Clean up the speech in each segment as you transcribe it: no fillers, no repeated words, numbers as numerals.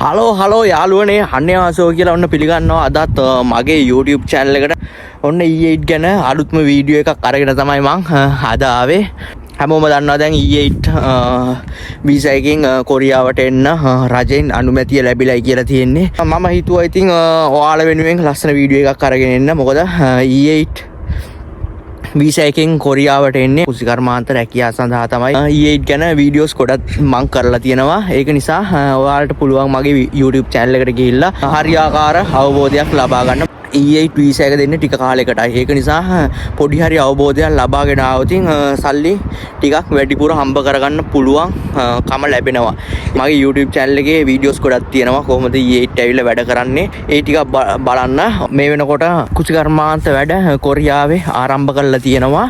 Hello යාළුවනේ අන්‍යවාසෝ කියලා ඔන්න පිළිගන්නවා අදත් මගේ YouTube channel එකට ඔන්න E8 ගැන අලුත්ම වීඩියෝ එකක් අරගෙන තමයි මං අද ආවේ හැමෝම දන්නවා දැන් E8 වීසා එකකින් කොරියාවට එන්න රජෙන් අනුමැතිය ලැබිලායි කියලා තියෙන්නේ මම හිතුවා ඉතින් ඔයාලා වෙනුවෙන් ලස්සන වීඩියෝ එකක් අරගෙන එන්න මොකද E8 වීසා එකෙන් කොරියාවට එන්නේ කුසිකර්මාන්ත රැකියාව සඳහා තමයි E8 ගැන වීඩියෝස් ගොඩක් මං කරලා තියෙනවා ඒක නිසා ඔයාලට පුළුවන් මගේ YouTube channel එකට ගිහිල්ලා හරියාකාර අවබෝධයක් ලබා ගන්න E8 වීසා එක දෙන්නේ ටික කාලයකටයි ඒක නිසා පොඩි හරි අවබෝධයක් ලබාගෙන ආවොත් සල්ලි ටිකක් වැඩිපුර හම්බ කරගන්න පුළුවන් කම ලැබෙනවා මගේ YouTube channel එකේ වීඩියෝස් ගොඩක් තියෙනවා කොහොමද E8 ඇවිල්ලා වැඩ කරන්නේ ඒ ටික බලන්න මේ වෙනකොට කුසිකර්මාන්ත වැඩ කොරියාවේ ආරම්භ කරලා තියෙනවා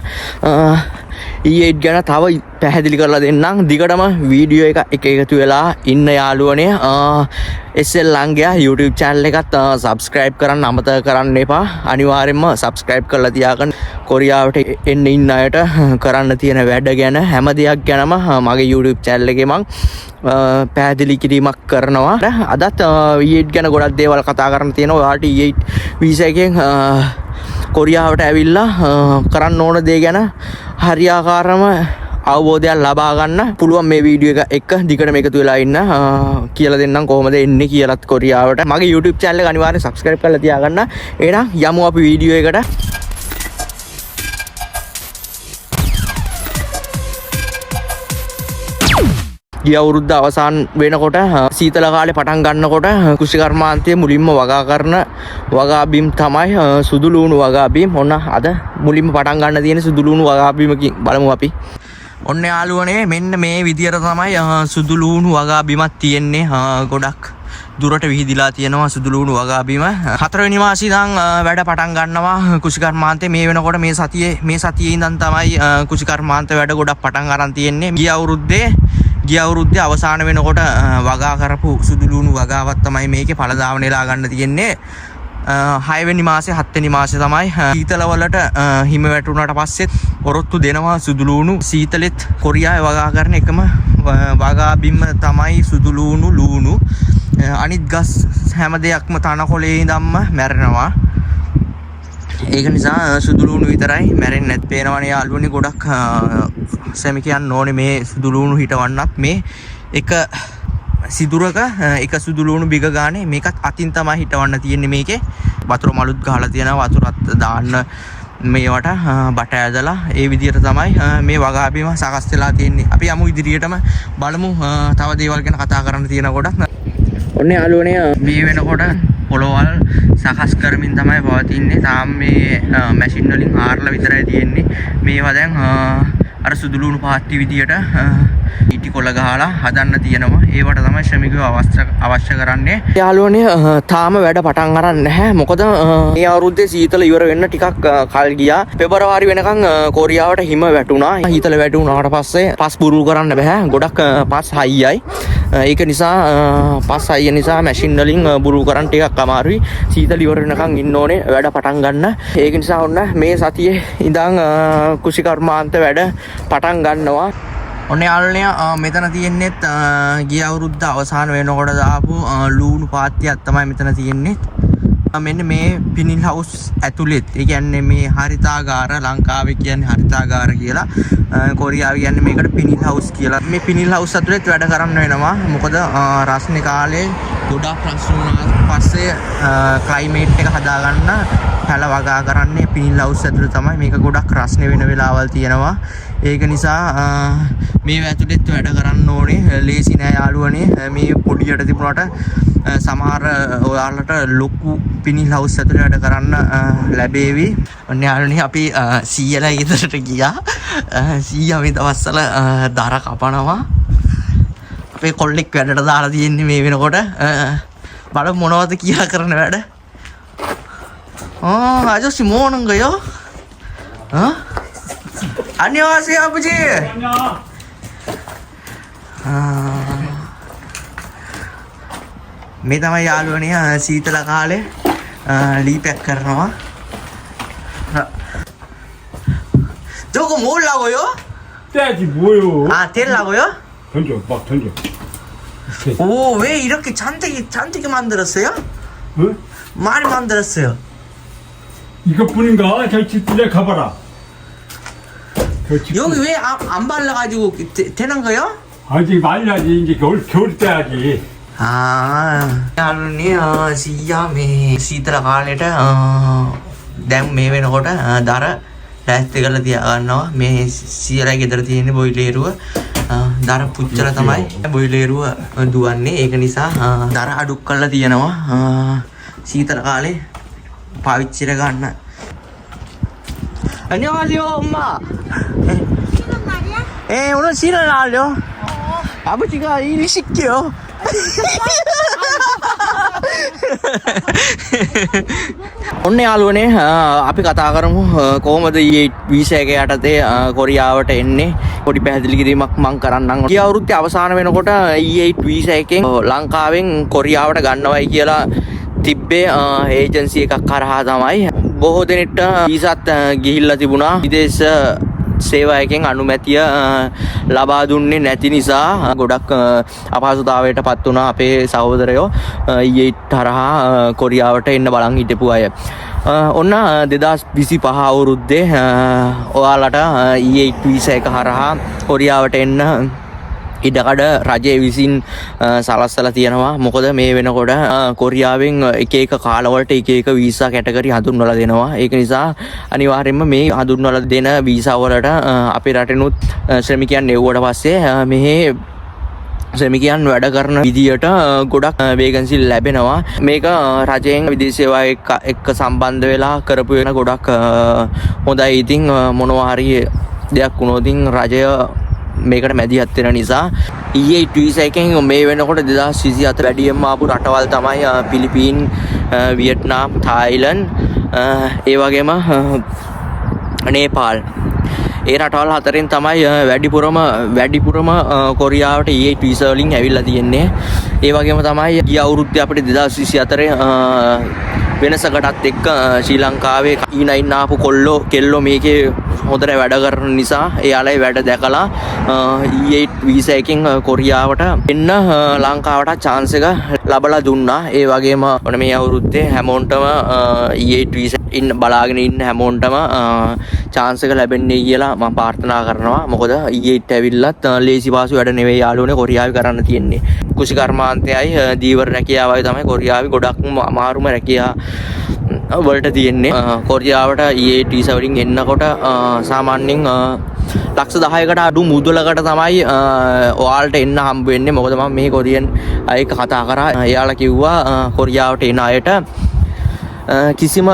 E8 ගැන තව පැහැදිලි කරලා දෙන්නම් දිගටම වීඩියෝ එක එකතු වෙලා ඉන්න යාළුවනේ SL ලංගයා YouTube channel එකත් subscribe කරන්න අමතක කරන්න එපා අනිවාර්යෙන්ම subscribe කරලා තියාගන්න කොරියාවට එන්න ඉන්න අයට කරන්න තියෙන වැඩ ගැන හැම දෙයක් ගැනම මගේ YouTube channel එකේ මං පැහැදිලි කිරීමක් කරනවා අදත් E8 ගැන ගොඩක් දේවල් කතා කරන්න තියෙනවා ඔයාලට E8 වීසා එකෙන් කොරියාවට ඇවිල්ලා කරන්න ඕන දේ ගැන හරියාකාරම අවබෝධයක් ලබා ගන්න පුළුවන් මේ වීඩියෝ එක දිගටම එකතු වෙලා ඉන්න කියලා දෙන්නම් කොහොමද එන්නේ කියලාත් කොරියාවට මගේ YouTube channel එක අනිවාර්යෙන් subscribe කරලා තියාගන්න එහෙනම් යමු අපි වීඩියෝ එකට ගිය අවුරුද්ද අවසන් වෙනකොට සීතල කාලේ පටන් ගන්නකොට කුෂිකර්මාන්තයේ මුලින්ම වගා කරන වගා බිම් තමයි සුදු ලුණු වගා බිම්. ඔන්න අද මුලින්ම පටන් ගන්න තියෙන සුදු ලුණු වගා බිමකින් බලමු අපි. ඔන්න යාළුවනේ මෙන්න මේ විදියට තමයි සුදු ලුණු වගා බිමක් තියෙන්නේ. ගොඩක් දුරට විහිදිලා තියෙනවා සුදු ලුණු වගා බිම. 4 වෙනි මාසෙ ඉඳන් වැඩ පටන් ගන්නවා කුෂිකර්මාන්තේ මේ වෙනකොට මේ සතියේ ඉඳන් තමයි කුෂිකර්මාන්ත වැඩ ගොඩක් පටන් අරන් තියෙන්නේ. ගිය අවුරුද්දේ අවසාන වෙනකොට වගා කරපු සුදු ලුණු වගාවක් තමයි මේකේ පළදාවන එලා ගන්න තියෙන්නේ 6 වෙනි මාසේ 7 වෙනි මාසේ තමයි සීතල වලට හිම වැටුණාට පස්සෙත් ඔරොත්තු දෙනවා සුදු ලුණු සීතලෙත් කොරියාවේ වගා කරන එකම වගා බිම තමයි සුදු ලුණු අනිත් ගස් හැම දෙයක්ම තනකොළේ ඉඳන්ම මැරෙනවා ඒක නිසා සුදු ලුණු විතරයි මැරෙන්නේ නැත් පේනවනේ යාළුවනේ ගොඩක් සෙමි කියන්න ඕනේ මේ සුදු ලුණු හිටවන්නත් මේ එක සිදුරක එක සුදු ලුණු බිග ගානේ මේකත් අතින් තමයි හිටවන්න තියෙන්නේ මේකේ වතුර මලුත් ගහලා තියෙනවා වතුරත් දාන්න මේවට බට ඇදලා ඒ විදිහට තමයි මේ වගා බිම සකස් වෙලා තියෙන්නේ අපි යමු ඉදිරියටම බලමු තව දේවල් ගැන කතා කරන්න තියෙන කොටත් ඔන්න යාළුවනේ මේ වෙනකොට පොළොවල් සකස් කරමින් තමයි පවතින්නේ. තාම මේ මැෂින් වලින් ආරලා විතරයි තියෙන්නේ. මේවා දැන් අර සුදු ලුණු පාත්ති විදියට ඊටි කොළ ගහලා හදන්න තියෙනවා. ඒවට තමයි ශ්‍රමිකයෝ අවශ්‍ය කරන්නේ. යාළුවනේ තාම වැඩ පටන් අරන් නැහැ. මොකද මේ අවුරුද්දේ සීතල ඉවර වෙන්න ටිකක් කල් ගියා. පෙබරවාරි වෙනකන් කොරියාවට හිම වැටුණා. සීතල වැටුණාට පස්සේ පස් බුරුල් කරන්න බෑ. ගොඩක් පස් හයියයි. ඒක නිසා පස් හයිය නිසා මැෂින් වලින් බුරුල් කරන්න ටිකක් අමාරුයි. සීතල ඉවර වෙනකන් ඉන්න ඕනේ වැඩ පටන් ගන්න. ඒක නිසා ඔන්න මේ සතියේ ඉඳන් කුෂිකර්මාන්ත වැඩ පටන් ගන්නවා. ඔන්න යාළුවනේ මෙතන තියෙන්නේත් ගිය අවුරුද්ද අවසාන වෙනකොට දාපු ලුණු පාත්තියක් තමයි මෙතන තියෙන්නේ. මෙන්න මේ පිනිල් හවුස් ඇතුළෙත් ඒ කියන්නේ මේ හරිතාගාර ලංකාවේ කියන්නේ හරිතාගාර කියලා කොරියාවේ කියන්නේ මේකට පිනිල් හවුස් කියලා. මේ පිනිල් හවුස් ඇතුළෙත් වැඩ කරන්න වෙනවා. මොකද රස්නේ කාලේ ගොඩක් ප්‍රශ්න වුණාට පස්සේ ක්ලයිමේට් එක හදාගන්න පැල වගා කරන්නේ පිනිල් හවුස් ඇතුළේ තමයි. මේක ගොඩක් රස්නේ වෙන වෙලාවල් තියෙනවා. ඒක නිසා මේ ඇතුළෙත් වැඩ කරන්න ඕනේ. ලේසි නෑ යාළුවනේ. මේ පොඩියට තිබුණාට සමහර ඔයාලට ලොකු පිනිල් හවුස් ඇතුළේ වැඩ කරන්න ලැබේවි. ඔන්න යාළුවනේ අපි සීයලා ගෙදරට ගියා. සීයා මේ දවස්වල දර කපනවා. අපේ කොල්ලෙක් වැඩට දාලා තියෙන්නේ මේ වෙනකොට. බලමු මොනවද කියලා කරන වැඩ. 아저씨 뭐 하는 거요? 안녕하세요 아버지. මේ තමයි යාළුවනේ සීතල කාලේ ලී පැක් කරනවා. 저거 먹으려고요? 떼야지 뭐요? 아, 떼려고요? 던져 막 던져. 오, 왜 이렇게 잔뜩이 만들었어요? 어? 많이 만들었어요. 이것뿐인가? 저 집들에 가봐라. 저 집- 여기 왜 안 발라가지고 되는 거요? 아직 말려야지. 이제 겨울 때 하지. යාළුවනේ සීයා මේ සීතල කාලෙට දැන් මේ වෙනකොට දර ලෑස්ති කරලා තියා ගන්නවා. මේ සීයාලා ගෙදර තියෙන බොයිලේරුව දර පුච්චලා තමයි බොයිලේරුව දුවන්නේ. ඒක නිසා දර අඩුක් කරලා තියෙනවා. සීතල කාලේ පාවිච්චිට ගන්න. 안녕하세요 엄마. 쉬는 날이야? 예 오늘 쉬는 날요. 아버지가 일 시켜요. ඔන්න යාළුවනේ අපි කතා කරමු කොහොමද ඊයේ වීසා එක යටතේ කොරියාවට එන්නේ පොඩි පැහැදිලි කිරීමක් මම කරන්නම්. ගිය අවුරුද්දේ අවසාන වෙනකොට ඊයේ වීසා එකෙන් ලංකාවෙන් කොරියාවට ගන්නවයි කියලා තිබ්බේ ඒජන්සි එකක් කරහා තමයි. බොහෝ දෙනෙක්ට වීසාත් ගිහිල්ලා තිබුණා. විදේශ සේවාවකින් අනුමැතිය ලබා දුන්නේ නැති නිසා ගොඩක් අපහසුතාවයට පත් වුණා අපේ සහෝදරයෝ ඊයේ තරහා කොරියාවට එන්න බලන් හිටපු අය. ඔන්න 2025 අවුරුද්දේ ඔයාලට ඊයේ වීසා එක හරහා කොරියාවට එන්න ඉඩකඩ රජය විසින් සලස්සලා තියෙනවා. මොකද මේ වෙනකොට කොරියාවෙන් එක එක කාලවලට එක එක වීසා කැටගරි හඳුන්වලා දෙනවා. ඒක නිසා අනිවාර්යයෙන්ම මේ හඳුන්වලා දෙන වීසා වලට අපේ රටෙනුත් ශ්‍රමිකයන් එව්වට පස්සේ මෙහි ශ්‍රමිකයන් වැඩ කරන විදියට ගොඩක් වේකන්සි ලැබෙනවා. මේක රජයෙන් විදේශ සේවා එක්ක සම්බන්ධ වෙලා කරපු වෙන ගොඩක් හොඳයි. ඉතින් මොනවා හරි දෙයක් වුණොත් රජය මේකට මැදිහත් වෙන නිසා ඊයේ වීසා එකෙන් මේ වෙනකොට 2024 වැඩියෙන්ම ආපු රටවල් තමයි පිලිපීන්, වියට්නාම්, තායිලන්ඩ්, ඒ වගේම නේපාල්. ඒ රටවල් හතරෙන් තමයි වැඩිපුරම කොරියාවට ඊයේ වීසා වලින් ඇවිල්ලා තියෙන්නේ. ඒ වගේම තමයි ගිය අවුරුද්දේ අපිට 2024 වෙනසකටත් එක්ක ශ්‍රී ලංකාවේ ඊනයින් ආපු කෙල්ලෝ මේකේ හොඳට වැඩ කරන නිසා එයාලයි වැඩ දැකලා ඊයේ වීසා එකෙන් කොරියාවට එන්න ලංකාවට chance එක ලබලා දුන්නා. ඒ වගේම ඔන්න මේ අවුරුද්දේ හැමෝන්ටම ඊයේ වීසා ඉන්න බලාගෙන ඉන්න හැමෝන්ටම chance එක ලැබෙන්නේ කියලා මම ප්‍රාර්ථනා කරනවා. මොකද ඊයේට ඇවිල්ලත් ලේසි පාසු වැඩ නෙවෙයි යාළුවනේ කොරියාවේ කරන්න තියෙන්නේ. කුෂි කර්මාන්තයයි දීවර රැකියාවයි තමයි කොරියාවේ ගොඩක්ම අමාරුම රැකියාව වලට තියෙන්නේ. කොරියාවට ඊයේ වීසා වලින් එන්නකොට සාමාන්‍යයෙන් ලක්ෂ 10කට අඩු මුදලකට තමයි ඔයාලට එන්න හම්බ වෙන්නේ. මොකද මම මේ කොරියන් අය කතා කරා. එයාලා කිව්වා කොරියාවට එන අයට කිසිම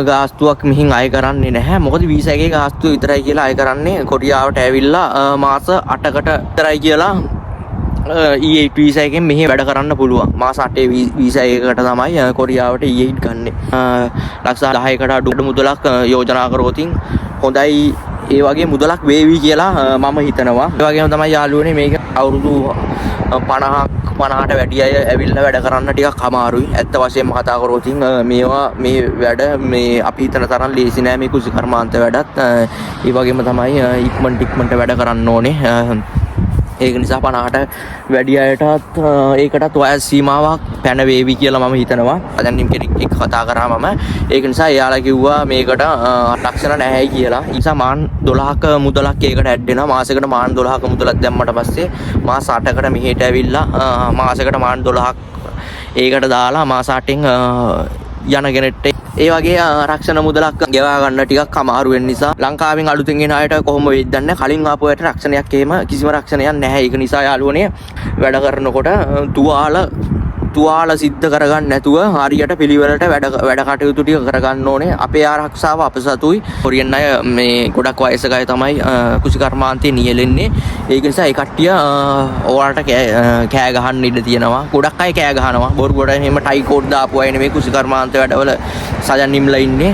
ගාස්තුවක් මෙහින් අය කරන්නේ නැහැ. මොකද වීසා එකේ ගාස්තුව විතරයි කියලා අය කරන්නේ. කොරියාවට ඇවිල්ලා මාස 8කට විතරයි කියලා ඊයේ වීසා එකෙන් මෙහි වැඩ කරන්න පුළුවන්. මාස 8 වීසා එකකට තමයි කොරියාවට ඊයේ ගන්නෙ. ලක්ෂ 10කට අඩු මුදලක් යෝජනා කරොතින් හොඳයි. ඒ වගේ මුදලක් වේවි කියලා මම හිතනවා. ඒ වගේම තමයි යාළුවනේ මේක අවුරුදු 50ට වැඩි අය ඇවිල්ලා වැඩ කරන්න ටිකක් අමාරුයි. ඇත්ත වශයෙන්ම කතා කරොතින් මේ වැඩ අපි හිතන තරම් ලේසි නෑ. මේ කුසි කර්මාන්ත වැඩත් ඒ වගේම තමයි ඉක්මනට වැඩ කරන්න ඕනේ. ඒක නිසා 50ට වැඩි අයටත් ඒකටත් වයස් සීමාවක් පැන වේවි කියලා මම හිතනවා. දැන් කෙනෙක් එක්ක කතා කරා මම. ඒක නිසා එයාලා කිව්වා මේකට ලක්ෂණ නැහැ කියලා. ඒ නිසා මාන් 12ක මුදලක් ඒකට ඇඩ් වෙනවා. මාසෙකට මාන් 12ක මුදලක් දැම්මට පස්සේ මාස 8කට මෙහෙට ඇවිල්ලා මාසෙකට මාන් 12ක් ඒකට දාලා මාස 8න් යන කෙනෙක්ට ඒ වගේ ආරක්ෂණ මුදලක් ගෙවා ගන්න ටිකක් අමාරු වෙන නිසා ලංකාවෙන් අලුතෙන් එන අයට කොහොම වෙයිද දන්නේ. කලින් ආපු අයට රක්ෂණයක් එහෙම කිසිම රක්ෂණයක් නැහැ. ඒක නිසා යාළුවනේ වැඩ කරනකොට තුවාල සිද්ධ කරගන්න නැතුව හරියට පිළිවෙලට වැඩ කටයුතු ටික කරගන්න ඕනේ. අපේ ආරක්ෂාව අප සතුයි. කොරියන් අය මේ ගොඩක් වයසක අය තමයි කුසි කර්මාන්තේ නියැලෙන්නේ. ඒක නිසා ඒ කට්ටිය ඔයාලට කෑ ගහන්න ඉඩ තියෙනවා. ගොඩක් අය කෑ ගහනවා. බොරු ගොඩ එහෙම ටයි කෝඩ් දාපු අය නෙමෙයි කුසි කර්මාන්ත වැඩවල සජන් නිම්ලා ඉන්නේ.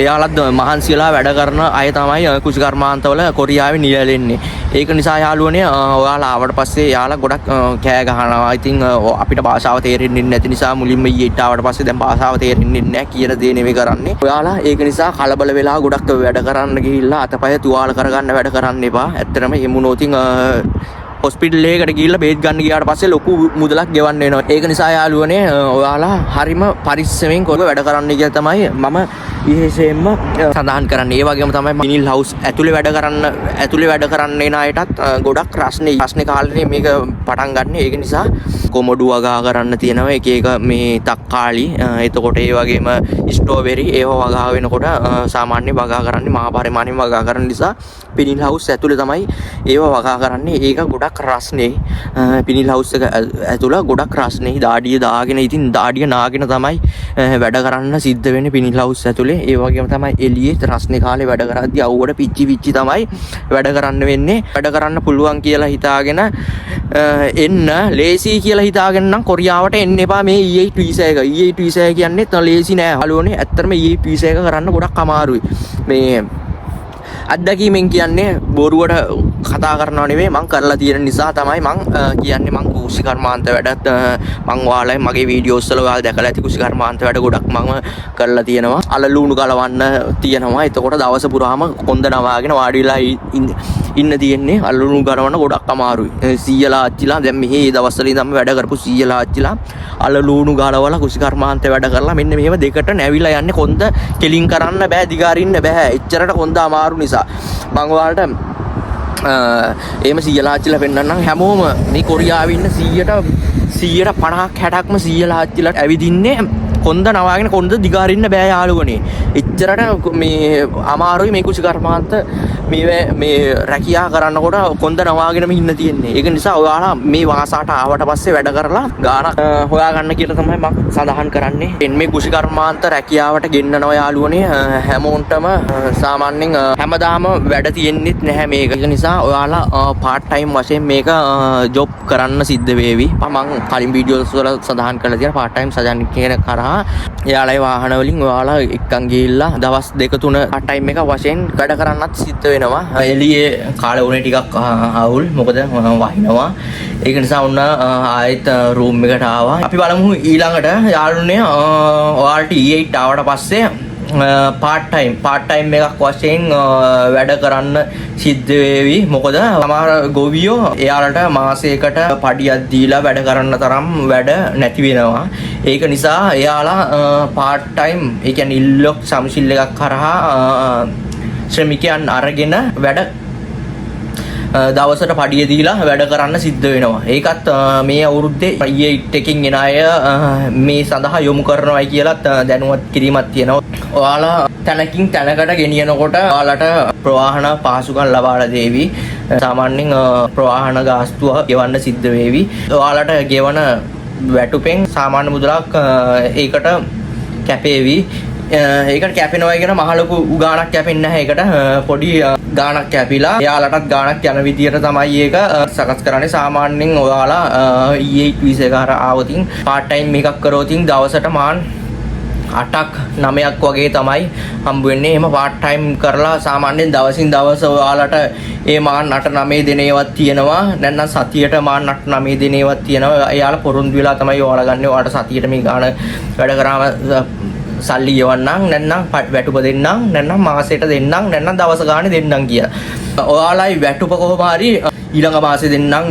එයාලත් මහන්සියලා වැඩ කරන අය තමයි කුසි කර්මාන්තවල කොරියාවේ නියැලෙන්නේ. ඒක නිසා යාළුවනේ ඔයාලා ආවට පස්සේ යාලා ගොඩක් කෑ ගහනවා. ඉතින් අපිට භාෂාව තේරෙන්නේ නැති නිසා මුලින්ම ඊට ආවට පස්සේ දැන් භාෂාව තේරෙන්නේ නැහැ කියන දේ නෙවෙයි කරන්නේ. ඔයාලා ඒක නිසා කලබල වෙලා ගොඩක් වැඩ කරන්න ගිහිල්ලා අතපය තුවාල කරගන්න වැඩ කරන්න එපා. ඇත්තටම එමුණෝතින් හොස්පිටල් එකකට ගිහිල්ලා බේත් ගන්න ගියාට පස්සේ ලොකු මුදලක් ගෙවන්න වෙනවා. ඒක නිසා යාළුවනේ ඔයාලා හරිම පරිස්සමෙන් කොහොම වැඩ කරන්න කියලා තමයි මම විශේෂයෙන්ම සඳහන් කරන්නේ. ඒ වගේම තමයි මිනිල් හවුස් ඇතුලේ වැඩ කරන්න එන අයටත් ගොඩක් රස්නේ කාලේ මේක පටන් ගන්න. ඒක නිසා කොමඩු වගා කරන්න තියෙනවා එක එක මේ තක්කාලි එතකොට ඒ වගේම ස්ට්‍රෝබෙරි ඒව වගා වෙනකොට සාමාන්‍ය වගා කරන්නේ මහා පරිමාණයෙන් වගා කරන නිසා පිනිල් හවුස් ඇතුලේ තමයි ඒව වගා කරන්නේ. ඒක ගොඩක් රස්නේ පිනිල් හවුස් එක ඇතුළ ගොඩක් රස්නේ දාඩිය දාගෙන ඉතින් දාඩිය නාගෙන තමයි වැඩ කරන්න සිද්ධ වෙන්නේ පිනිල් හවුස් ඇතුලේ. ඒ වගේම තමයි එළියේ රස්නේ කාලේ වැඩ කරද්දී අවුවට පිච්චි තමයි වැඩ කරන්න වෙන්නේ. වැඩ කරන්න පුළුවන් කියලා හිතාගෙන එන්න ලේසි කියලා හිතාගෙන නම් කොරියාවට එන්න එපා. මේ E8 වීසා එක E8 වීසා එක කියන්නේ ලේසි නෑ හලුවනේ. ඇත්තටම E8 වීසා එක කරන්න ගොඩක් අමාරුයි. මේ අත්දැකීමෙන් කියන්නේ බොරුවට කතා කරනව නෙමෙයි මං කරලා තියෙන නිසා තමයි මං කියන්නේ මං කුසි කර්මාන්ත වැඩත් මං ඔයාලා මගේ වීඩියෝස් වල ඔයාලා දැකලා ඇති කුසි කර්මාන්ත වැඩ ගොඩක් මම කරලා තියෙනවා. අලලුණු ගලවන්න තියෙනවා. එතකොට දවස පුරාම කොන්ද නවාගෙන වාඩි වෙලා ඉන්න තියෙන්නේ. අලලුණු ගලවන්න ගොඩක් අමාරුයි. සීයලා අච්චිලා දැන් මෙහි මේ දවස්වල ඉඳන් වැඩ කරපු සීයලා අච්චිලා අලලුණු ගලවලා කුසි කර්මාන්ත වැඩ කරලා මෙන්න මෙහෙම දෙකට නැවිලා යන්නේ. කොන්ද කෙලින් කරන්න බෑ, දිගාරින්න බෑ. එච්චරට කොන්ද අමාරු නිසා මං ඔයාලට එහෙම සීයලා අච්චිලා පෙන්නන්නම්. හැමෝම මේ කොරියාවේ ඉන්න 100ට 50ක් 60ක්ම සීයලා අච්චිලාට ඇවිදින්නේ කොන්ද නවාගෙන කොන්ද දිගාරින්න බෑ යාළුවනේ. එච්චරට මේ අමාරුයි මේ කුසි කර්මාන්ත මේ රැකියා කරනකොට කොන්ද නවාගෙනම ඉන්න තියෙන්නේ. ඒක නිසා ඔයාලා මේ වාසාට ආවට පස්සේ වැඩ කරලා ගාන හොයාගන්න කියලා තමයි මම සඳහන් කරන්නේ. මේ කුසි කර්මාන්ත රැකියාවට ගෙන්නනවා යාළුවනේ. හැමෝන්ටම සාමාන්‍යයෙන් හැමදාම වැඩ තියෙන්නෙත් නැහැ මේක. ඒක නිසා ඔයාලා පාර්ට් ටයිම් වශයෙන් මේක ජොබ් කරන්න සිද්ධ වේවි. මම කලින් වීඩියෝස් වල සඳහන් කරලා තියෙන පාර්ට් ටයිම් සජන් කියන කරා එයාලගේ වාහන වලින් ඔයාලා එක්කන් ගිහිල්ලා දවස් 2-3 පාර්ට් ටයිම් එක වශයෙන් වැඩ කරන්නත් සිද්ධ වෙනවා. එළියේ කාලේ උනේ ටිකක් අවුල් මොකද වහිනවා. ඒක නිසා උන්න ආයෙත් රූම් එකට ආවා. අපි බලමු ඊළඟට යාළුවනේ ඔයාලට E8 ආවට පස්සේ පාර්ට් ටයිම් එකක් වශයෙන් වැඩ කරන්න සිද්ධ වේවි. මොකද සමහර ගොවියෝ එයාලට මාසයකට පඩියක් දීලා වැඩ කරන්න තරම් වැඩ නැති වෙනවා. ඒක නිසා එයාලා පාර්ට් ටයිම් ඒ කියන්නේ ඉල්ලොක් සම්සිල් එකක් කරහා ශ්‍රමිකයන් අරගෙන වැඩ දවසට පඩිය දීලා වැඩ කරන්න සිද්ධ වෙනවා. ඒකත් මේ අවුරුද්දේ E8 එකකින් එන අය මේ සඳහා යොමු කරනවායි කියලාත් දැනුවත් කිරීමක් තියෙනවා. ඔයාලා තැනකින් තැනකට ගෙනියනකොට ඔයාලට ප්‍රවාහන පහසුකම් ලබාලා දෙවි. සාමාන්‍යයෙන් ප්‍රවාහන ගාස්තුව ගෙවන්න සිද්ධ වේවි. ඔයාලට ගෙවන වැටුපෙන් සාමාන්‍ය මුදලක් ඒකට කැපේවි. ඒකට කැපෙනවා කියන මහ ලොකු ගාණක් කැපෙන්නේ නැහැ. ඒකට පොඩි ගාණක් කැපිලා එයාලටත් ගාණක් යන විදියට තමයි ඒක සකස් කරන්නේ. සාමාන්‍යයෙන් ඔයාලා E8 වීසා එක හරහා ආවොතින් පාර්ට් ටයිම් එකක් කරෝතින් දවසට මාන් 8ක් 9ක් වගේ තමයි හම්බ වෙන්නේ. එහෙම පාර්ට් ටයිම් කරලා සාමාන්‍යයෙන් දවසින් දවස ඔයාලට ඒ මාන් 8-9 දිනේවත් තියෙනවා. නැත්නම් සතියට මාන් 8-9 දිනේවත් තියෙනවා. එයාලා පොරොන්දු වෙලා තමයි ඔයාලා ගන්න. ඔයාලට සතියට මේ ගාණ වැඩ කරාම සල්ලි ගෙවන්නම් නැත්නම් වැටුප දෙන්නම් නැත්නම් මාසෙට දෙන්නම් නැත්නම් දවස ගානේ දෙන්නම් කියලා. ඔයාලයි වැටුප කොහොම හරි ඊළඟ මාසේ දෙන්නම්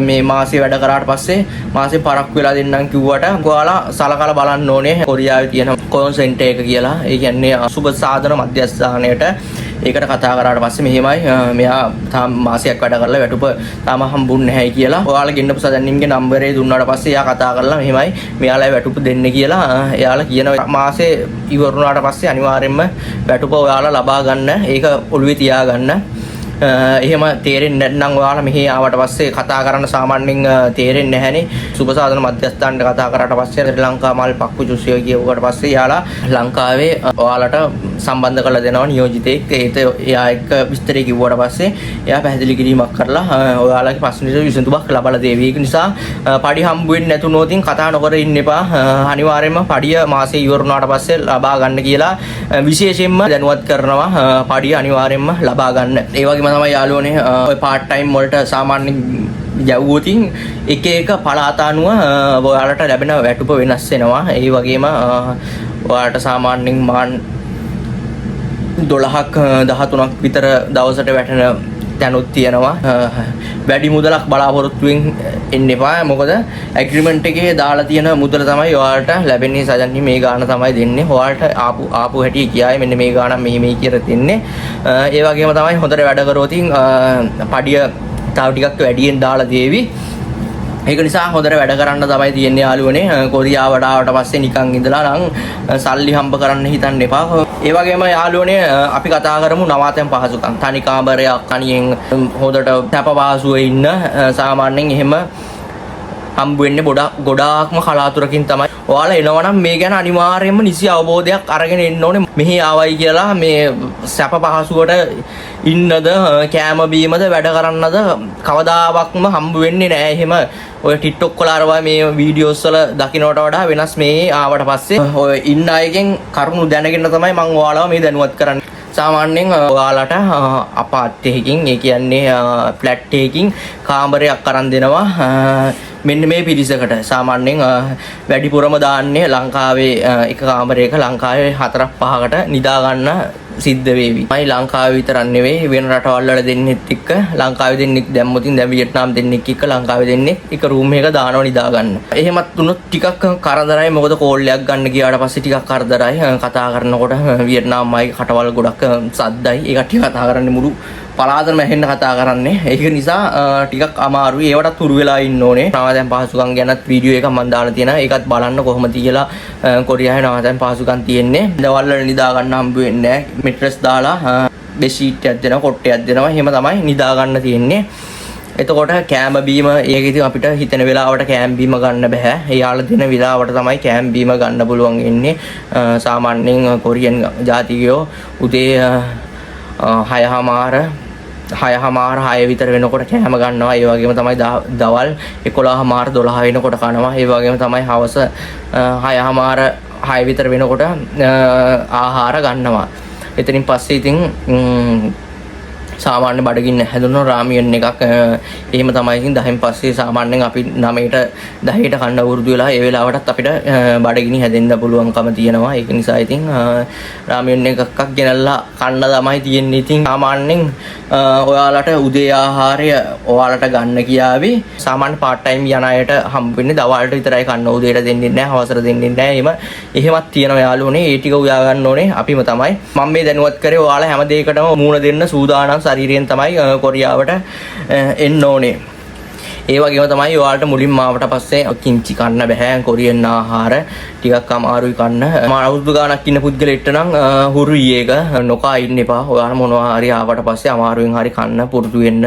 මේ මාසේ වැඩ කරාට පස්සේ මාසේ පරක්කු වෙලා දෙන්නම් කිව්වට ඔයාලා සලකලා බලන්න ඕනේ කොරියාවේ තියෙන කොන් සෙන්ටර් එක කියලා. ඒ කියන්නේ සුබ සාධන මධ්‍යස්ථානයට ඒකට කතා කරාට පස්සේ මෙහෙමයි මෙයා තාම මාසයක් වැඩ කරලා වැටුප තාම හම්බුන්නේ නැහැයි කියලා. ඔයාලා ගෙන්නපු සදන්නින්ගේ නම්බරේ දුන්නාට පස්සේ එයා කතා කරලා මෙහෙමයි මෙයාලා වැටුප දෙන්න කියලා එයාලා කියනවා. මාසේ ඉවරුණාට පස්සේ අනිවාර්යයෙන්ම වැටුප ඔයාලා ලබා ගන්න. ඒක ඔළුවේ තියාගන්න. එහෙම තේරෙන්නේ නැත්නම් ඔයාලා මෙහි ආවට පස්සේ කතා කරන්න සාමාන්‍යයෙන් තේරෙන්නේ නැහැනේ. සුබසාධන මධ්‍යස්ථානට කතා කරාට පස්සේ ශ්‍රී ලංකා මල් පක්කු ජුසිය කියුවට පස්සේ යාලා ලංකාවේ ඔයාලට සම්බන්ධ කරලා දෙනවා නියෝජිතෙක්. එයා එක්ක විස්තරය කිව්වට පස්සේ එයා පැහැදිලි කිරීමක් කරලා ඔයාලගේ ප්‍රශ්නෙට විසඳුමක් ලබා දෙවි. ඒක නිසා පඩි හම්බ වෙන්නේ නැතුනොතින් කතා නොකර ඉන්න එපා. අනිවාර්යයෙන්ම පඩිය මාසේ ඉවරුණාට පස්සේ ලබා ගන්න කියලා විශේෂයෙන්ම දැනුවත් කරනවා. පඩිය අනිවාර්යයෙන්ම ලබා ගන්න. ඒ වගේම තමයි යාළුවනේ ඔය පාර්ට් ටයිම් වලට සාමාන්‍යයෙන් යවුවොතින් එක එක පළාත අනුව ඔයාලට ලැබෙන වැටුප වෙනස් වෙනවා. ඒ වගේම ඔයාලට සාමාන්‍යයෙන් මාන් 12ක් 13ක් විතර දවසට වැටෙන දැනුත් තියෙනවා. වැඩි මුදලක් බලාපොරොත්තුවෙන් එන්න එපා. මොකද ඇග්‍රීමන්ට් එකේ දාලා තියෙන මුදල තමයි ඔයාලට ලැබෙන්නේ. සජන්නි මේ ගාණ තමයි දෙන්නේ. ඔයාලට ආපු හැටි කියයි මෙන්න මේ ගාණ මේ කියලා දෙන්නේ. ඒ වගේම තමයි හොඳට වැඩ කරොත් පඩිය තව ටිකක් වැඩියෙන් දාලා දේවි. ඒක නිසා හොඳට වැඩ කරන්න තමයි තියෙන්නේ යාළුවනේ. කොරියාවට ආවට පස්සේ නිකන් ඉඳලා නම් සල්ලි හම්බ කරන්න හිතන්න එපා. ඒ වගේම යාළුවනේ අපි කතා කරමු නවාතැන් පහසුකම්. තනි කාමරයක් කණියෙන් හොඳට තැප පහසුව ඉන්න සාමාන්‍යයෙන් එහෙම හම්බ වෙන්නේ ගොඩාක්ම කලාතුරකින් තමයි. ඔයාලා එනවනම් මේ ගැන අනිවාර්යයෙන්ම නිසි අවබෝධයක් අරගෙන එන්න ඕනේ. මෙහි ආවයි කියලා මේ සැප පහසුවට ඉන්නද කෑම බීමද වැඩ කරන්නද කවදාවත්ම හම්බ වෙන්නේ නැහැ. එහෙම ඔය TikTok වල අරවා මේ වීඩියෝස් වල දකින්නට වඩා වෙනස් මේ ආවට පස්සේ ඔය ඉන්න අයගෙන් කරුණු දැනගෙන තමයි මම ඔයාලව මේ දැනුවත් කරන්නේ. සාමාන්‍යයෙන් ඔයාලට අපාර්ට්මන්ට් එකකින් ඒ කියන්නේ ෆ්ලැට් එකකින් කාමරයක් අරන් දෙනවා. මෙන්න මේ පිරිසකට සාමාන්‍යයෙන් වැඩිපුරම දාන්නේ ලංකාවේ එක කාමරයක ලංකාවේ 4-5කට නිදා ගන්න සිද්ධ වේවි. මයි ලංකාවේ විතරක් නෙවෙයි වෙන රටවල් වල දෙන්නෙත් එක්ක ලංකාවේ දෙන්නෙක් දැම්මොතින් දැන් වියට්නාම් දෙන්නෙක් එක්ක ලංකාවේ දෙන්නෙක් එක රූම් එකක දානවා නිදා ගන්න. එහෙමත් වුණොත් ටිකක් කරදරයි. මොකද කෝල් එකක් ගන්න ගියාට පස්සේ ටිකක් කරදරයි. කතා කරනකොට වියට්නාම් අය කටවල් ගොඩක් සද්දයි. ඒ කට්ටිය කතා කරන්නේ මුළු පලාතම ඇහෙන්න කතා කරන්නේ. ඒක නිසා ටිකක් අමාරුයි. ඒවටත් හුරු වෙලා ඉන්න ඕනේ. නවාතැන් පහසුකම් ගැනත් වීඩියෝ එකක් මම දාලා තියෙනවා. ඒකත් බලන්න කොහොමද කියලා කොරියාවේ නවාතැන් පහසුකම් තියෙන්නේ. දවල් වල නිදා ගන්න හම්බ වෙන්නේ නැහැ. මෙට්‍රස් දාලා බෙඩ්ෂීට් එකක් දෙනවා, කොට්ටයක් දෙනවා. එහෙම තමයි නිදා ගන්න තියෙන්නේ. එතකොට කෑම බීම ඒක ඉතින් අපිට හිතෙන වෙලාවට කෑම බීම ගන්න බෑ. එයාලා දෙන වෙලාවට තමයි කෑම බීම ගන්න පුළුවන් ඉන්නේ. සාමාන්‍යයෙන් කොරියන් ජාතිකයෝ උදේ 6 විතර වෙනකොට කෑම ගන්නවා. ඒ වගේම තමයි දවල් 11 12 වෙනකොට කනවා. ඒ වගේම තමයි හවස 6 විතර වෙනකොට ආහාර ගන්නවා. එතනින් පස්සේ ඉතින් සාමාන්‍ය බඩගින්න හැදුණු රාමියන් එකක් එහෙම තමයි ඉතින් 10න් පස්සේ සාමාන්‍යයෙන් අපි 9ට 10ට කන්න වුරුදු වෙලා ඒ වෙලාවටත් අපිට බඩගිනි හැදෙන්න පුළුවන්කම තියෙනවා. ඒක නිසා ඉතින් රාමියන් එකක් ගෙනල්ලා කන්න තමයි තියෙන්නේ. ඉතින් සාමාන්‍යයෙන් ඔයාලට උදේ ආහාරය ඔයාලට ගන්න කියාවි. සාමාන්‍ය පාර්ට් ටයිම් යන අයට හම්බ වෙන්නේ දවල්ට විතරයි කන්න. උදේට දෙන්නේ නැහැ, හවසට දෙන්නේ නැහැ. එහෙමත් තියෙනවා යාළුවනේ. ඒ ටික උයා ගන්න ඕනේ අපිම තමයි. මම මේ දැනුවත් කරේ ඔයාලා හැම දෙයකටම මූණ දෙන්න සූදානම් ශරීරයෙන් තමයි කොරියාවට එන්න ඕනේ. ඒ වගේම තමයි ඔයාලට මුලින්ම ආවට පස්සේ කිංචි කන්න බෑ. කොරියන් ආහාර ටිකක් අමාරුයි කන්න. අවුරුදු ගාණක් ඉන්න පුද්ගලෙක්ට නම් හුරුයි ඒක. නොකා ඉන්න එපා. ඔයාලා මොනවා හරි ආවට පස්සේ අමාරුවෙන් හරි කන්න පුරුදු වෙන්න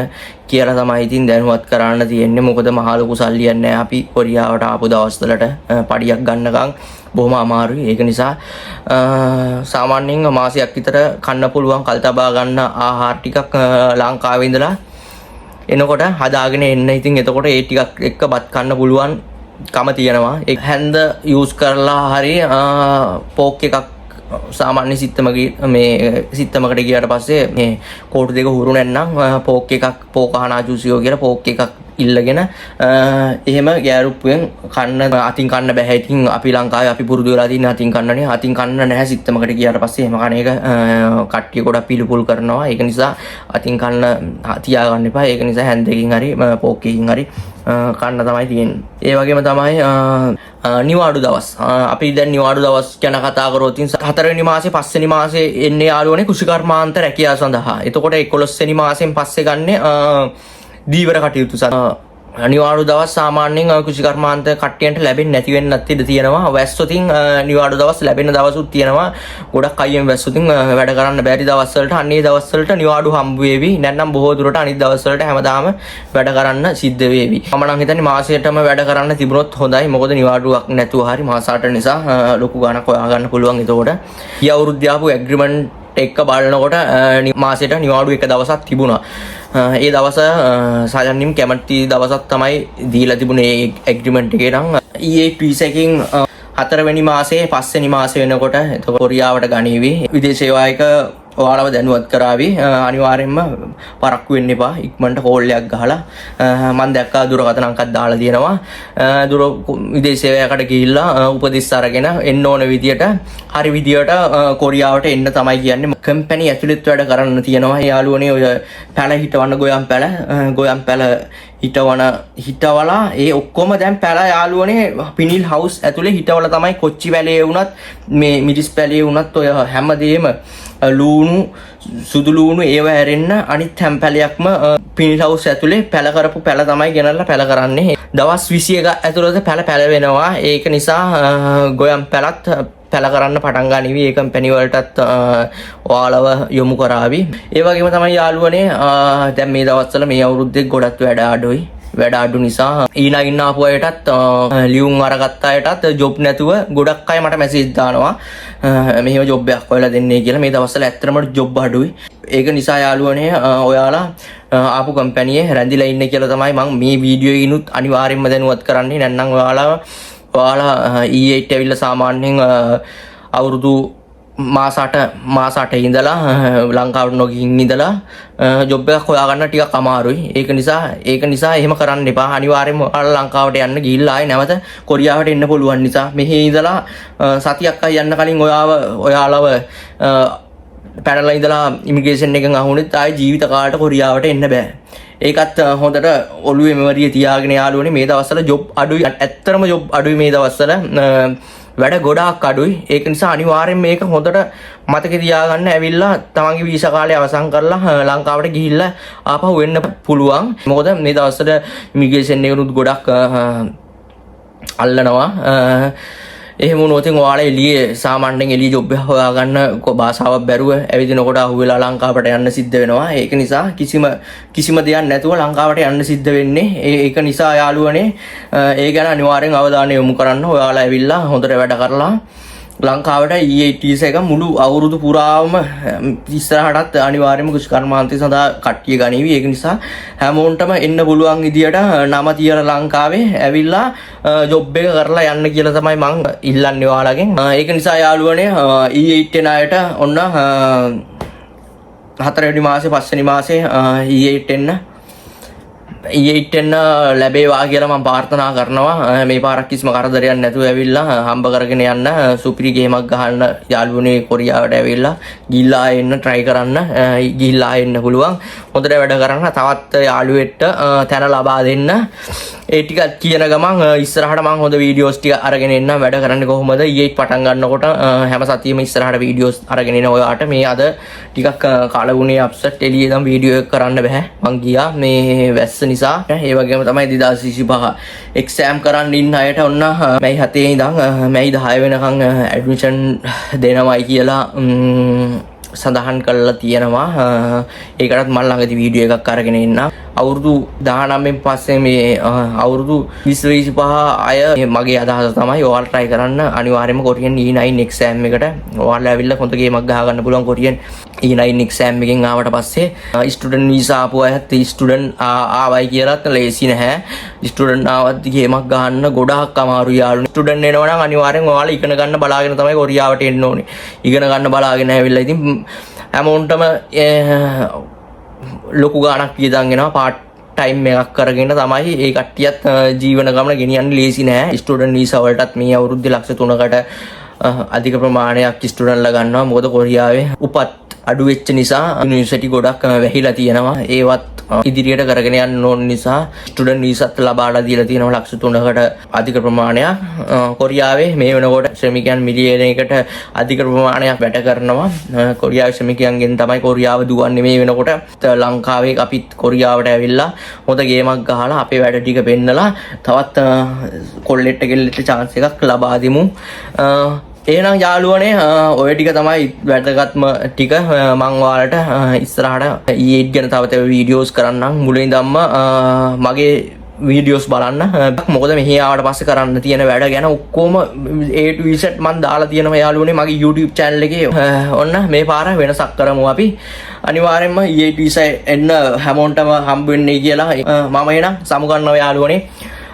කියලා තමයි ඉතින් දැනුවත් කරන්න තියෙන්නේ. මොකද මහ ලොකු සල්ලියක් නෑ අපි කොරියාවට ආපු දවස්වලට පඩියක් ගන්නකම් බොහොම අමාරුයි. ඒක නිසා සාමාන්‍යයෙන් මාසයක් විතර කන්න පුළුවන් කල් තබා ගන්න ආහාර ටිකක් ලංකාවේ ඉඳලා එනකොට හදාගෙන එන්න. ඉතින් එතකොට ඒ ටිකක් එක්ක බත් කන්න පුළුවන් කම තියෙනවා. ඒ හැන්ද යූස් කරලා හරි පෝක් එකක් සාමාන්‍ය සිත්තමකට ගියාට පස්සේ මේ කෝටු දෙක හුරු නැත්නම් පෝක් අහනා ජූසියෝ කියලා පෝක් එකක් ඉල්ලගෙන එහෙම ගෑරුප්පුවෙන් කන්න අතින් කන්න බෑ. ඉතින් අපි ලංකාවේ අපි පුරුදු වෙලා තියෙන අතින් කන්නනේ. අතින් කන්න නැහැ සිත්තමකට ගියාට පස්සේ එහෙම කන එක කට්ටිය ගොඩක් පිළිපුල් කරනවා. ඒක නිසා අතින් කන්න තියාගන්න එපා. ඒක නිසා හැන්දකින් හරි පෝක් එකකින් හරි කන්න තමයි තියෙන්නේ. ඒ වගේම තමයි නිවාඩු දවස්. අපි දැන් නිවාඩු දවස් ගැන කතා කරොත් 4 වෙනි මාසේ 5 වෙනි මාසේ එන්නේ යාළුවනේ කුෂිකර්මාන්ත රැකියාව සඳහා. එතකොට 11 වෙනි මාසෙන් පස්සේ ගන්නේ දීවර කටයුතු නිවාඩු දවස් සාමාන්‍යයෙන් කුෂිකර්මාන්ත කට්ටියන්ට ලැබෙන්නේ නැති වෙන්නත් ඉඩ තියෙනවා. වැස්සොතින් නිවාඩු දවස් ලැබෙන දවසුත් තියෙනවා. ගොඩක් අයියෙන් වැස්සොතින් වැඩ කරන්න බැරි දවස් වලට අන්නේ දවස් වලට නිවාඩු හම්බ වේවි. නැත්නම් බොහෝ දුරට අනිත් දවස් වලට හැමදාම වැඩ කරන්න සිද්ධ වේවි. මම නම් හිතන්නේ මාසයටම වැඩ කරන්න තිබුණොත් හොඳයි. මොකද නිවාඩුවක් නැතුව හරි මාස 8 නිසා ලොකු ගාණක් හොයා ගන්න පුළුවන්. එතකොට ඊ අවුරුද්ද ආපු ඇග්‍රීමන්ට් එක බලනකොට මාසෙට නිවාඩු එක දවසක් තිබුණා. ඒ දවස සාජන්නිම් කැමති දවසක් තමයි දීලා තිබුණේ ඇග්‍රීමන්ට් එකේ. නම් EA එකකින් 4 වෙනි මාසේ 5 වෙනි මාසේ වෙනකොට එතකොට කොරියාවට ගණීවි. විදේශ සේවායක ඔයාලව දැනුවත් කරાવી අනිවාර්යෙන්ම පරක්කු වෙන්න එපා ඉක්මනට කෝල් එකක් ගහලා මම දැක්කා දුරකථන අංකයක් දාලා තියෙනවා දුර විදේශ සේවයකට ගිහිල්ලා උපදෙස් අරගෙන එන්න ඕන විදියට හරි විදියට කොරියාවට එන්න තමයි කියන්නේ කම්පැනි ඇතුළත් වැඩ කරන්න තියෙනවා යාළුවනේ ඔය පැල හිටවන්න ගොයම් පැල හිටවලා ඒ ඔක්කොම දැන් පැල යාළුවනේ පිනිල් හවුස් ඇතුලේ හිටවලා තමයි කොච්චි පැලේ වුණත් මේ මිරිස් පැලේ වුණත් ඔය හැමදේම ලූණු සුදු ලූණු ඒව හැරෙන්න අනිත් හැම පැලයක්ම පිනිල් හවුස් ඇතුලේ පැල කරපු පැල තමයි ගෙනල්ලා පැල කරන්නේ දවස් 21 ඇතුළත පැල වෙනවා ඒක නිසා ගොයම් පැලත් පැල කරන්න පටන් ගනිවි ඒ කම්පැනි වලටත් ඔයාලව යොමු කරાવી ඒ වගේම තමයි යාළුවනේ දැන් මේ දවස්වල මේ අවුරුද්දේ ගොඩක් වැඩ අඩු නිසා ඊනා ඉන්න ආපු අයටත් ලියුම් අරගත්ත අයටත් ජොබ් නැතුව ගොඩක් අය මට මැසේජ් දානවා මෙහෙම ජොබ් එකක් හොයලා දෙන්නේ කියලා මේ දවස්වල ඇත්තටම ජොබ් අඩුයි ඒක නිසා යාළුවනේ ඔයාලා ආපු කම්පැනියේ රැඳිලා ඉන්න කියලා තමයි මම මේ වීඩියෝ එකිනුත් අනිවාර්යෙන්ම දැනුවත් කරන්නේ නැත්නම් ඔයාලා E8 ඇවිල්ලා සාමාන්‍යයෙන් අවුරුදු මාස 8 ඉඳලා ලංකාවට නොගින් ඉඳලා ජොබ් එකක් හොයාගන්න ටිකක් අමාරුයි. ඒක නිසා එහෙම කරන්න එපා. අනිවාර්යෙන්ම ඔයාලා ලංකාවට යන්න ගිහිල්ලා ආයේ නැවත කොරියාවට එන්න පුළුවන් නිසා මෙහි ඉඳලා සතියක් අය යන්න කලින් ඔයාලව පැනලා ඉඳලා ඉමිග්‍රේෂන් එකෙන් අහුනෙත් ආයේ ජීවිත කාලයට කොරියාවට එන්න බෑ. ඒකත් හොඳට ඔළුවේ මෙමරිය තියාගෙන යාළුවනේ මේ දවස්වල ජොබ් අඩුයි. ඇත්තටම ජොබ් අඩුයි මේ දවස්වල. වැඩ ගොඩාක් අඩුයි. ඒක නිසා අනිවාර්යෙන් මේක හොඳට මතකේ තියාගන්න ඇවිල්ලා තමන්ගේ වීසා කාලය අවසන් කරලා ලංකාවට ගිහිල්ලා ආපහු වෙන්න පුළුවන්. මොකද මේ දවස්වල ඉමිග්‍රේෂන් එකනුත් ගොඩක් අල්ලනවා. එහෙම වුණොත් ඔයාලා එළියේ සාමාන්‍යයෙන් එළිය ජොබ් එක හොයාගන්න භාෂාවක් බැරුව ඇවිදිනකොට අහුවෙලා ලංකාවට යන්න සිද්ධ වෙනවා. ඒක නිසා කිසිම දෙයක් නැතුව ලංකාවට යන්න සිද්ධ වෙන්නේ. ඒක නිසා යාළුවනේ ඒ ගැන අනිවාර්යෙන් අවධානය යොමු කරන්න. ඔයාලා ඇවිල්ලා හොඳට වැඩ කරලා ලංකාවට E8 වීසා එක මුළු අවුරුදු පුරාම ඉස්සරහටත් අනිවාර්යයෙන්ම කුෂ්කර්මාන්තය සඳහා කට්ටිය ගනිවි. ඒක නිසා හැමෝන්ටම එන්න පුළුවන් විදියට නම තියලා ලංකාවේ ඇවිල්ලා ජොබ් එක කරලා යන්න කියලා තමයි මම ඉල්ලන්නේ ඔයාලගෙන්. ඒක නිසා යාළුවනේ E8 එන අයට ඔන්න 4 වෙනි මාසේ 5 වෙනි මාසේ E8 එන්න ලැබේවා කියලා මම ප්‍රාර්ථනා කරනවා. මේ පාරක් කිසිම කරදරයක් නැතුව ඇවිල්ලා හම්බ කරගෙන යන්න සුපිරි ගේමක් ගහන්න යාළුවනේ කොරියාවට ඇවිල්ලා ගිහිල්ලා එන්න try කරන්න. ගිහිල්ලා එන්න පුළුවන්. හොඳට වැඩ කරන්න. තවත් යාළුවෙක්ට තැන ලබා දෙන්න. ඒ ටික කියන ගමන් ඉස්සරහට මම හොඳ වීඩියෝස් ටික අරගෙන එන්න. වැඩ කරන්නේ කොහොමද E8 පටන් ගන්නකොට හැම සතියෙම ඉස්සරහට වීඩියෝස් අරගෙන එන ඔයාට මේ අද ටිකක් කාලගුණේ අප්සෙට් එළියේ නම් වීඩියෝ එක කරන්න බෑ. මං ගියා මේ වැස්ස නිසා. ඒ වගේම තමයි 2025 එක්සෑම් කරන්න ඉන්න අයට ඔන්න මැයි 7 ඉඳන් මැයි 10 වෙනකන් ඇඩ්මිෂන් දෙනවයි කියලා සඳහන් කරලා තියෙනවා. ඒකටත් මම ළඟදී වීඩියෝ එකක් අරගෙන ඉන්න. අවුරුදු 19න් පස්සේ මේ අවුරුදු 2025 අය මගේ අදහස තමයි ඔයාලා try කරන්න අනිවාර්යයෙන්ම කොරියන් E9 exam එකට ඔයාලා ඇවිල්ලා හොඳ ගේමක් ගහ ගන්න පුළුවන් කොරියන් E9 exam එකෙන් ආවට පස්සේ ස්ටුඩන්ට් වීසා ආපු අයත් ස්ටුඩන්ට් ආවයි කියලාත් ලේසි නැහැ. ස්ටුඩන්ට් ආවත් ගේමක් ගහන්න ගොඩාක් අමාරුයි යාළුවනේ. ස්ටුඩන්ට් එනවා නම් අනිවාර්යෙන් ඔයාලා ඉගෙන ගන්න බලාගෙන තමයි කොරියාවට එන්න ඕනේ. ඉගෙන ගන්න බලාගෙන ඇවිල්ලා ඉතින් හැමෝන්ටම ලොකු ගාණක් වියදම් වෙනවා. පාර්ට් ටයිම් එකක් කරගෙන තමයි ඒ කට්ටියත් ජීවන ගමන ගෙනියන්නේ ලේසි නෑ. ස්ටුඩන්ට් වීසා වලටත් මේ අවුරුද්දේ ලක්ෂ 3කට අධික ප්‍රමාණයක් ස්ටුඩන්ට්ලා ගන්නවා. මොකද කොරියාවේ උපත් අඩු වෙච්ච නිසා යුනිවර්සිටි ගොඩක් වැහිලා තියෙනවා. ඒවත් ඉදිරියට කරගෙන යන්න ඕන නිසා ස්ටුඩන්ට් වීසාත් ලබාලා දීලා තියෙනවා ලක්ෂ 3කට අධික ප්‍රමාණයක්. කොරියාවේ මේ වෙනකොට ශ්‍රමිකයන් මිලියනයකට අධික ප්‍රමාණයක් වැඩ කරනවා. කොරියාවේ ශ්‍රමිකයන්ගෙන් තමයි කොරියාව දුවන්නේ මේ වෙනකොට. ලංකාවේ අපිත් කොරියාවට ඇවිල්ලා හොඳ ගේමක් ගහලා අපේ වැඩ ටික පෙන්නලා තවත් කොල්ලෙට්ට ගෙල්ලෙට්ට chance එකක් ලබා දෙමු. එහෙනම් යාළුවනේ ඔය ටික තමයි වැදගත්ම ටික. මම ඔයාලට ඉස්සරහට E8 ගැන තව වීඩියෝස් කරන්නම්. මුලින් ඉඳන්ම මගේ වීඩියෝස් බලන්න. මොකද මෙහි ආවට පස්සේ කරන්න තියෙන වැඩ ගැන ඔක්කොම A to Z මම දාලා තියෙනවා යාළුවනේ මගේ YouTube channel එකේ. ඔන්න මේ පාර වෙනසක් කරමු අපි. අනිවාර්යයෙන්ම E8 වීසා එන්න හැමෝන්ටම හම්බ වෙන්නේ කියලා මම එන සමුගන්නවා යාළුවනේ.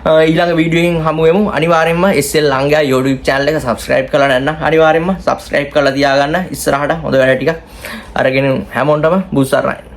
ඊළඟ වීඩියෝකින් හමු වෙමු. අනිවාර්යෙන්ම SL ලංගයා YouTube channel එක subscribe කරලා නැත්නම් අනිවාර්යෙන්ම subscribe කරලා තියාගන්න. ඉස්සරහට හොඳ වැඩ ටිකක් අරගෙන හැමෝටම බුස්සරණයි.